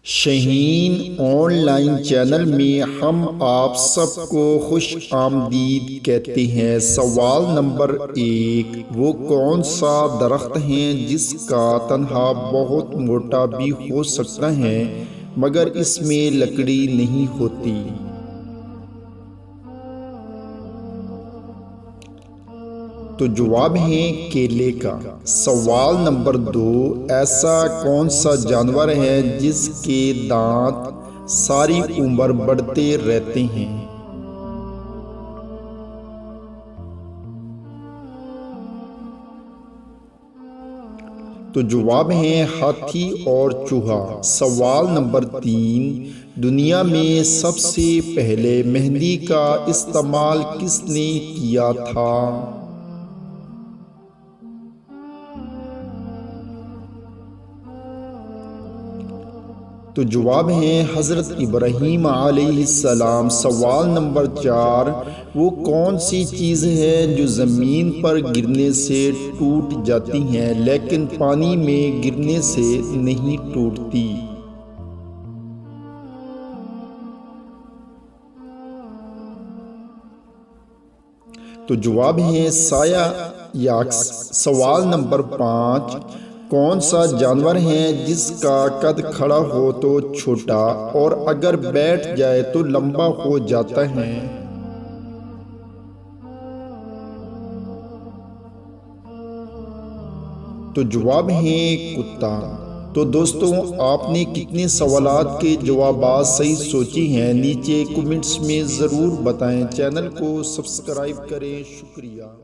شہین on line channel میں ہم آپ سب کو خوش آمدید کہتے ہیں۔ سوال نمبر 1، وہ کون سا درخت ہے جس کا تنہا بہت موٹا بھی ہو سکتا ہے مگر اس میں لکڑی نہیں ہوتی؟ تو جواب ہے کیلے کا۔ سوال نمبر 2، ایسا کون سا جانور ہے جس کے دانت ساری عمر بڑھتے رہتے ہیں؟ تو جواب ہے ہاتھی اور چوہا۔ سوال نمبر 3، دنیا میں سب سے پہلے مہندی کا استعمال کس نے کیا تھا؟ تو جواب ہے حضرت ابراہیم علیہ السلام۔ سوال نمبر 4، وہ کون سی چیز ہے جو زمین پر گرنے سے ٹوٹ جاتی ہے لیکن پانی میں گرنے سے نہیں ٹوٹتی؟ تو جواب ہے سایہ یا عکس۔ سوال نمبر 5، کون سا جانور ہے جس کا قد کھڑا ہو تو چھوٹا اور اگر بیٹھ جائے تو لمبا ہو جاتا ہے؟ تو جواب ہے کتا۔ تو دوستوں، آپ نے کتنے سوالات کے جوابات صحیح سوچی ہیں نیچے کمنٹس میں ضرور بتائیں۔ چینل کو سبسکرائب کریں۔ شکریہ۔